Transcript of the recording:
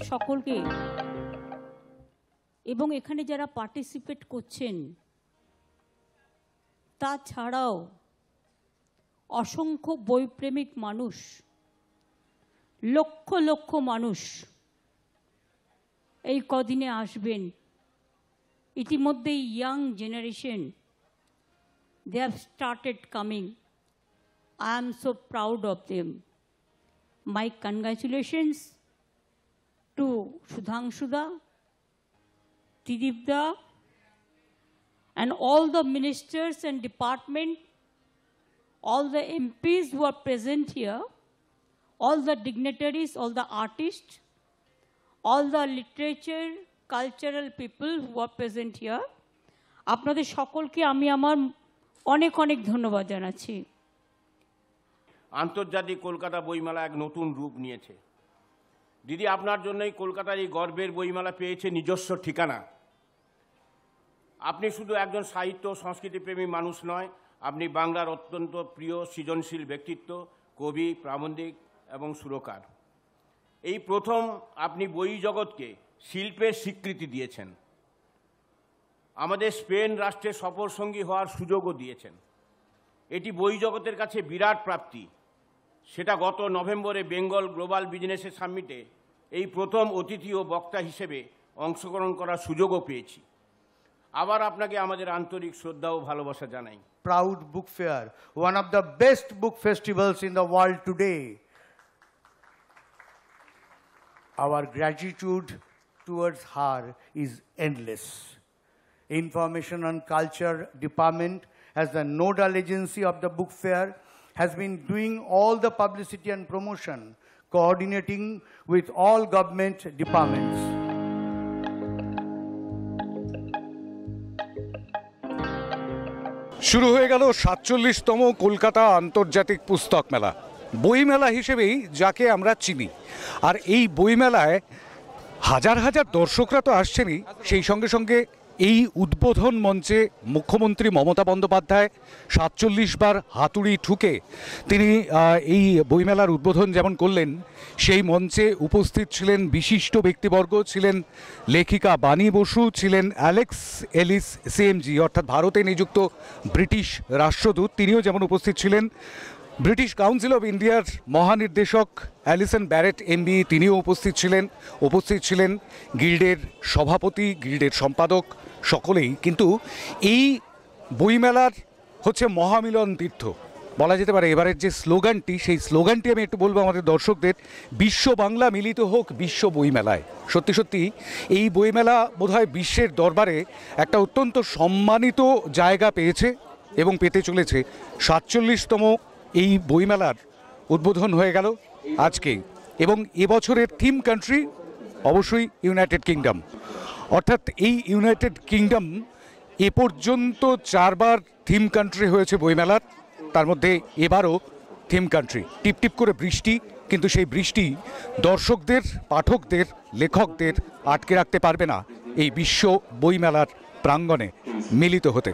সকলকে এবং এখানে যারা পার্টিসিপেট করছেন তাছাড়াও অসংখ্য বইপ্রেমিক মানুষ, লক্ষ লক্ষ মানুষ এই কদিনে আসবেন। ইতিমধ্যে young generation they have started coming. I am so proud of them. My congratulations to Sudhanshuda, Tridipda, and all the ministers and department, all the MPs who are present here, all the dignitaries, all the artists, all the literature, cultural people who are present here. আপনাদের সকলকে আমি আমার অনেক অনেক ধন্যবাদ জানাচ্ছি। আন্তর্জাতিক কলকাতা বইমেলা এক নতুন রূপ নিয়েছে। দিদি, আপনার জন্যই কলকাতার এই গর্বের বইমেলা পেয়েছে নিজস্ব ঠিকানা। আপনি শুধু একজন সাহিত্য সংস্কৃতিপ্রেমী মানুষ নয়, আপনি বাংলার অত্যন্ত প্রিয় সৃজনশীল ব্যক্তিত্ব, কবি, প্রাবন্ধিক এবং সুরকার। এই প্রথম আপনি বই জগৎকে শিল্পের স্বীকৃতি দিয়েছেন, আমাদের স্পেন রাষ্ট্রের সফরসঙ্গী হওয়ার সুযোগও দিয়েছেন। এটি বই জগতের কাছে বিরাট প্রাপ্তি। সেটা গত নভেম্বরে বেঙ্গল গ্লোবাল বিজনেস সামিটে এই প্রথম অতিথি ও বক্তা হিসেবে অংশগ্রহণ করার সুযোগও পেয়েছি। আবার আপনাকে আমাদের আন্তরিক শ্রদ্ধা ও ভালোবাসা জানাই। Proud Book Fair, one of the best book festivals in the world today. Our gratitude towards her is endless. Information and Culture Department, as the nodal agency of the book fair, has been doing all the publicity and promotion, coordinating with all government departments. শুরু হয়ে গেল ৪৭তম কলকাতা আন্তর্জাতিক পুস্তক মেলা, বইমেলা হিসেবেই যাকে আমরা চিনি। আর এই বইমেলায় হাজার হাজার দর্শকরা তো আসছেনই, সেই সঙ্গে সঙ্গে এই উদ্বোধন মঞ্চে মুখ্যমন্ত্রী মমতা বন্দ্যোপাধ্যায় ৪৭ বার হাতুড়ি ঠুকে তিনি এই বইমেলার উদ্বোধন যেমন করলেন, সেই মঞ্চে উপস্থিত ছিলেন বিশিষ্ট ব্যক্তিবর্গ, ছিলেন লেখিকা বাণী বসু, ছিলেন অ্যালেক্স এলিস সিএমজি অর্থাৎ ভারতে নিযুক্ত ব্রিটিশ রাষ্ট্রদূত, তিনিও যেমন উপস্থিত ছিলেন, ব্রিটিশ কাউন্সিল অফ ইন্ডিয়ার মহানির্দেশক অ্যালিসন ব্যারেট এমবি তিনিও উপস্থিত ছিলেন গিল্ডের সভাপতি, গিল্ডের সম্পাদক, সকলেই। কিন্তু এই বইমেলার হচ্ছে মহামিলন তীর্থ বলা যেতে পারে। এবারের যে স্লোগানটি, সেই স্লোগানটি আমি একটু বলবো আমাদের দর্শকদের, বিশ্ব বাংলা মিলিত হোক বিশ্ব বইমেলায়। সত্যি সত্যি এই বইমেলা বোধহয় বিশ্বের দরবারে একটা অত্যন্ত সম্মানিত জায়গা পেয়েছে এবং পেতে চলেছে। ৪৭তম এই বইমেলার উদ্বোধন হয়ে গেল আজকে, এবং এবছরের থিম কান্ট্রি অবশ্যই ইউনাইটেড কিংডম। অর্থাৎ এই ইউনাইটেড কিংডম এ পর্যন্ত 4 বার থিম কান্ট্রি হয়েছে বইমেলার, তার মধ্যে এবারও থিম কান্ট্রি। টিপটিপ করে বৃষ্টি, কিন্তু সেই বৃষ্টি দর্শকদের, পাঠকদের, লেখকদের আটকে রাখতে পারবে না এই বিশ্ব বইমেলার প্রাঙ্গণে মিলিত হতে।